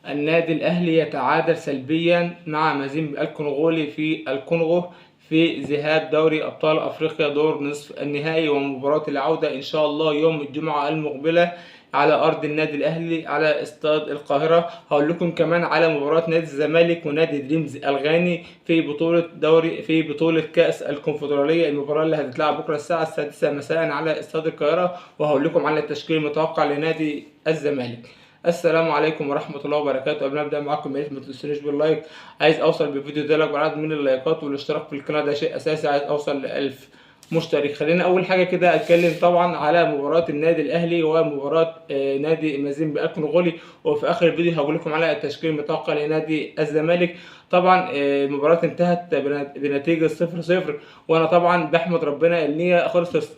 النادي الأهلي يتعادل سلبيا مع مازيمبي الكونغولي في الكونغو في ذهاب دوري أبطال أفريقيا دور نصف النهائي، ومباراة العودة إن شاء الله يوم الجمعة المقبلة على أرض النادي الأهلي على استاد القاهرة. هقول لكم كمان على مباراة نادي الزمالك ونادي دريمز الغاني في بطولة كأس الكونفدرالية، المباراة اللي هتتلعب بكرة الساعة السادسة مساء على استاد القاهرة. وهقول لكم على التشكيل المتوقع لنادي الزمالك. السلام عليكم ورحمة الله وبركاته. قبل ما ابدا معاكم يا ريت ما تنسونيش باللايك. عايز اوصل بالفيديو ده لاكبر عدد من اللايكات، والاشتراك في القناة ده شيء اساسي. عايز اوصل ل 1000 مشترك. خلينا اول حاجة كده اتكلم طبعا على مباراة النادي الاهلي ومباراة نادي مازيمبي الكونغولي، وفي اخر الفيديو هقول لكم على التشكيل المتوقع لنادي الزمالك. طبعا المباراة انتهت بنتيجة 0-0، وانا طبعا بحمد ربنا ان هي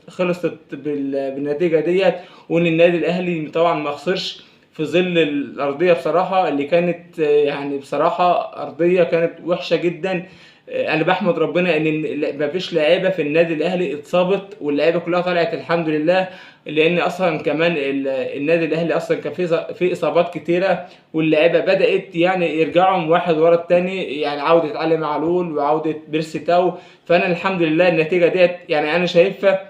خلصت بالنتيجة ديت، وان النادي الاهلي طبعا ما خسرش في ظل الأرضية بصراحة اللي كانت يعني بصراحة أرضية كانت وحشة جدا. أنا بحمد ربنا إن مفيش لعيبة في النادي الأهلي اتصابت، واللعيبة كلها طلعت الحمد لله، لأن أصلا كمان النادي الأهلي أصلا كان في إصابات كتيرة، واللعيبة بدأت يعني يرجعوا واحد ورا التاني، يعني عودة علي معلول وعودة بيرسي تاو. فأنا الحمد لله النتيجة ديت يعني أنا شايفها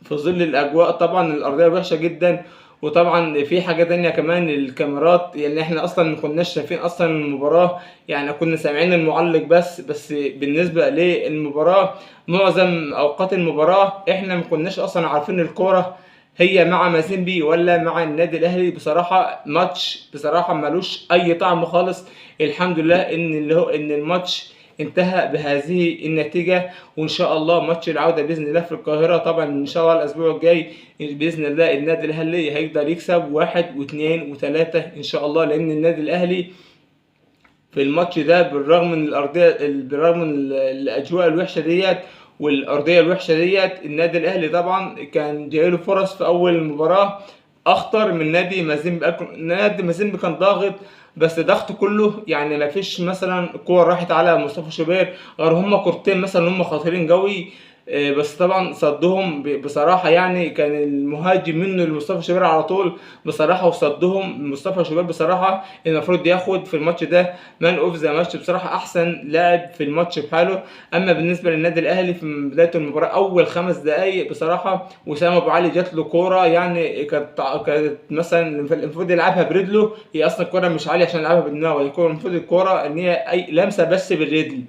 في ظل الاجواء طبعا الارضيه وحشه جدا. وطبعا في حاجه تانية كمان، الكاميرات، يعني احنا اصلا ما كناش شايفين اصلا المباراه، يعني كنا سامعين المعلق بس بالنسبه للمباراه معظم اوقات المباراه احنا ما كناش اصلا عارفين الكوره هي مع مازيمبي ولا مع النادي الاهلي. بصراحه ماتش بصراحه ملوش اي طعم خالص. الحمد لله ان الماتش انتهى بهذه النتيجة، وإن شاء الله ماتش العودة بإذن الله في القاهرة طبعا إن شاء الله الأسبوع الجاي بإذن الله النادي الأهلي هيقدر يكسب 1 و2 و3 إن شاء الله، لأن النادي الأهلي في الماتش ده بالرغم من الأجواء الوحشة ديت والأرضية الوحشة ديت، النادي الأهلي طبعا كان جايله فرص في أول المباراة أخطر من نادي مازيمبي. نادي مازيمبي كان ضاغط، بس ضغط كله، يعني ما فيش مثلا كور راحت على مصطفى شوبير غير هما كورتين مثلا هم خطيرين قوي. بس طبعا صدهم بصراحة، يعني كان المهاجم منه لمصطفى شوبير على طول بصراحة، وصدهم مصطفى شوبير بصراحة المفروض ياخد في الماتش ده مان اوف ذا ماتش، بصراحة أحسن لاعب في الماتش بحاله. أما بالنسبة للنادي الأهلي في بداية المباراة أول 5 دقايق بصراحة وسام أبو علي جات له كورة، يعني كانت مثلا المفروض يلعبها برجله، هي أصلا الكورة مش عالية عشان يلعبها بدماغه، يكون المفروض الكورة إن هي أي لمسة بس بالرجل،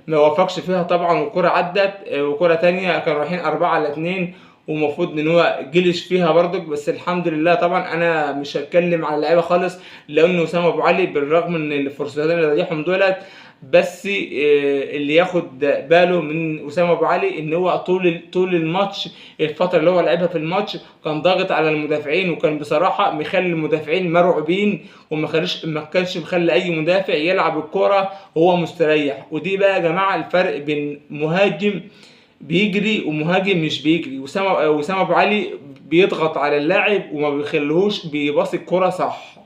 ما وفقش فيها طبعا والكرة عدت. وكرة تانية كانوا رايحين 4-2 ومفروض ان هو جلش فيها برضك، بس الحمد لله طبعا انا مش هتكلم على اللعيبه خالص، لانه اسامه ابو علي بالرغم ان الفرصتين اللي ضيعهم دولت، بس اللي ياخد باله من اسامه ابو علي ان هو طول الماتش، الفتره اللي هو لعبها في الماتش كان ضاغط على المدافعين، وكان بصراحه مخلي المدافعين مرعوبين، ما كانش مخلي اي مدافع يلعب الكرة وهو مستريح. ودي بقى يا جماعه الفرق بين مهاجم بيجري ومهاجم مش بيجري. وسام ابو علي بيضغط على اللاعب وما بيخليهوش بيباصي الكرة صح.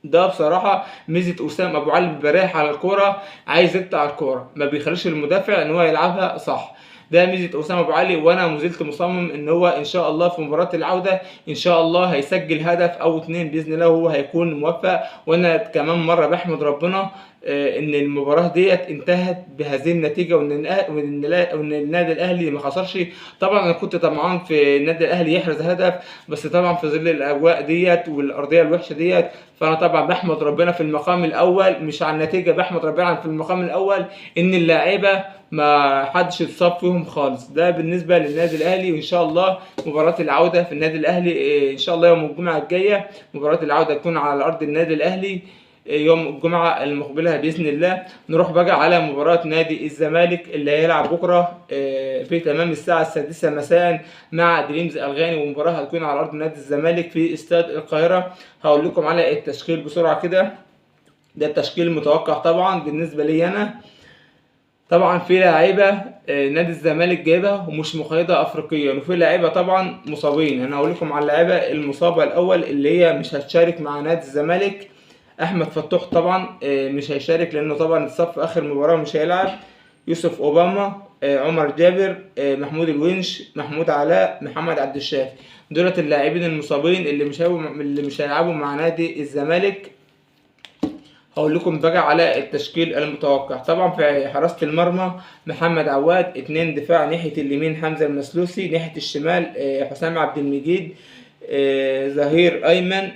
ده بصراحة ميزة أسام أبو علي، بيريح على الكورة، عايز يقطع الكورة، ما بيخليش المدافع إن هو يلعبها صح. ده ميزة أسامة أبو علي، وأنا مازلت مصمم إن هو إن شاء الله في مباراة العودة إن شاء الله هيسجل هدف أو 2 بإذن الله وهو هيكون موفق. وأنا كمان مرة بحمد ربنا إن المباراة ديت انتهت بهذه النتيجة، وإن النادي الأهلي ما خسرش. طبعا أنا كنت طمعان في النادي الأهلي يحرز هدف، بس طبعا في ظل الأجواء ديت والأرضية الوحشة ديت، فانا طبعا بحمد ربنا في المقام الاول مش على النتيجه، بحمد ربنا في المقام الاول ان اللاعيبه ما حدش اتصاب فيهم خالص. ده بالنسبه للنادي الاهلي، وان شاء الله مباراه العوده في النادي الاهلي ان شاء الله يوم الجمعه الجايه، مباراه العوده تكون على ارض النادي الاهلي يوم الجمعة المقبلة بإذن الله. نروح بقى على مباراة نادي الزمالك اللي هيلعب بكرة في تمام الساعة السادسة مساء مع دريمز الغاني، ومباراة هتكون على أرض نادي الزمالك في استاد القاهرة. هقول لكم على التشكيل بسرعة كده. ده التشكيل المتوقع طبعا بالنسبة لي أنا. طبعا في لاعيبة نادي الزمالك جايبها ومش مقيدة أفريقيا، وفي لاعيبة طبعا مصابين. أنا هقول لكم على اللاعيبة المصابة الأول اللي هي مش هتشارك مع نادي الزمالك. احمد فتوح طبعا مش هيشارك لانه طبعا اتصاب في اخر مباراه مش هيلعب. يوسف اوباما، عمر جابر، محمود الونش، محمود علاء، محمد عبد الشافي، دولت اللاعبين المصابين اللي مش هيلعبوا مع نادي الزمالك. هقول لكم بقى على التشكيل المتوقع. طبعا في حراسة المرمى محمد عواد، 2 دفاع، ناحية اليمين حمزة المسلوسي، ناحية الشمال حسام عبد المجيد، ظهير أيمن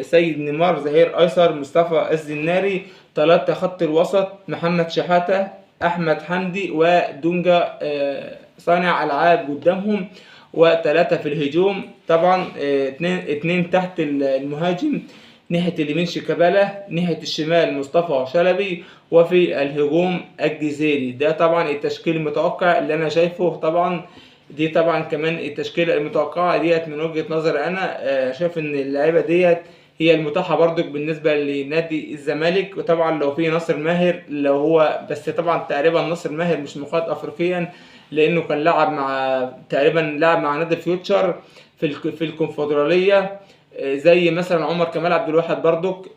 سيد نيمار، ظهير أيسر مصطفى الزناري، 3 خط الوسط محمد شحاتة، أحمد حمدي، ودونجا صانع ألعاب قدامهم، و3 في الهجوم. طبعا اتنين تحت المهاجم، ناحية اليمين شيكابالا، ناحية الشمال مصطفى شلبي، وفي الهجوم الجزيري. ده طبعا التشكيل المتوقع اللي أنا شايفه. طبعا دي طبعا كمان التشكيلة المتوقعة ديت من وجهة نظر أنا شايف إن اللعيبة ديت هي المتاحة برضك بالنسبة لنادي الزمالك. وطبعا لو في ناصر ماهر، لو هو بس طبعا تقريبا ناصر ماهر مش مقيد أفريقيا، لأنه كان لعب مع تقريبا لعب مع نادي فيوتشر في الكونفدرالية. زي مثلا عمر كمال عبد الواحد برضك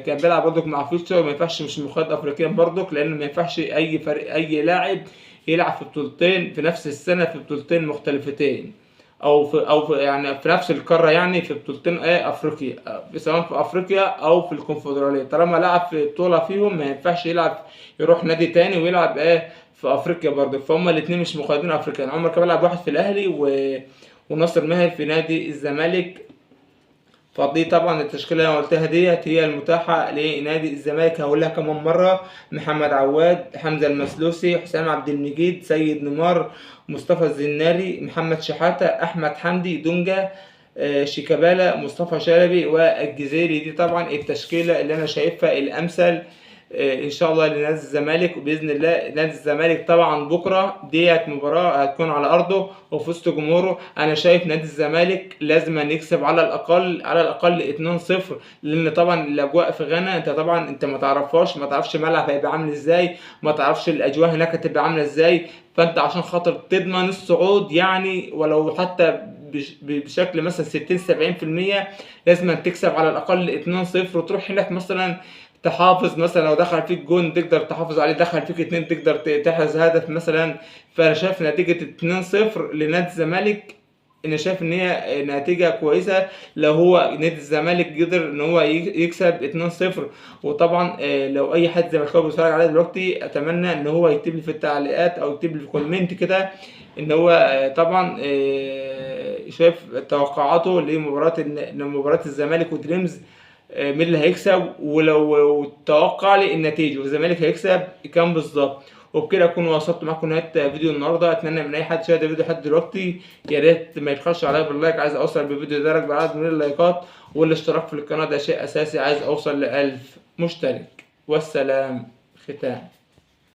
كان بيلعب برضك مع فيوتشر، ما ينفعش مش مقيد أفريقيا برضك، لأنه ما ينفعش أي فريق أي لاعب يلعب في بطولتين في نفس السنة، في بطولتين مختلفتين، او في يعني في نفس القاره، يعني في بطولتين افريقيا، سواء في افريقيا او في الكونفدراليه. طالما لعب في بطوله فيهم ما ينفعش يلعب يروح نادي تاني ويلعب في افريقيا برضه. فهم الاثنين مش مقيدين افريقيا. يعني عمر كمال لعب واحد في الاهلي وناصر ماهر في نادي الزمالك. فدي طبعا التشكيله اللي انا قلتها ديت هي المتاحه لنادي الزمالك. هقولها كمان مره: محمد عواد، حمزه المسلوسي، حسام عبد المجيد، سيد نيمار، مصطفى الزناري، محمد شحاته، احمد حمدي، دونجا شيكابالا، مصطفى شلبي، والجزيري. دي طبعا التشكيله اللي انا شايفها الامثل ان شاء الله لنادي الزمالك. وباذن الله نادي الزمالك طبعا بكره ديت مباراه هتكون على ارضه وفي وسط جمهوره. انا شايف نادي الزمالك لازم أن يكسب على الاقل 2-0، لان طبعا الاجواء في غانا انت طبعا انت ما تعرفهاش، ما تعرفش الملعب هيبقى عامل ازاي، ما تعرفش الاجواء هناك هتبقى عامله ازاي. فانت عشان خاطر تضمن الصعود يعني ولو حتى بشكل مثلا 60-70%، لازم تكسب على الاقل 2-0 وتروح هناك مثلا تحافظ. مثلا لو دخل فيك جون تقدر تحافظ عليه، دخل فيك 2 تقدر تحرز هدف مثلا. فانا شايف نتيجة 2-0 لنادي الزمالك، انا شايف ان هي نتيجة كويسة لو هو نادي الزمالك قدر ان هو يكسب 2-0. وطبعا لو اي حد زملكاوي بيتفرج عليا دلوقتي اتمنى ان هو يكتب لي في التعليقات او يكتب لي في كومنت كده ان هو طبعا شايف توقعاته لمباراة الزمالك ودريمز، مين اللي هيكسب، ولو توقع لي النتيجة والزمالك هيكسب كام بالظبط. وبكده اكون وصلت معاكم نهايه فيديو النهارده. اتمنى من اي حد شاهد الفيديو لحد دلوقتي يا ريت ما يبخلش عليا باللايك، عايز اوصل بالفيديو ده بعدد من اللايكات، والاشتراك في القناه ده شيء اساسي، عايز اوصل ل1000 مشترك. والسلام ختام.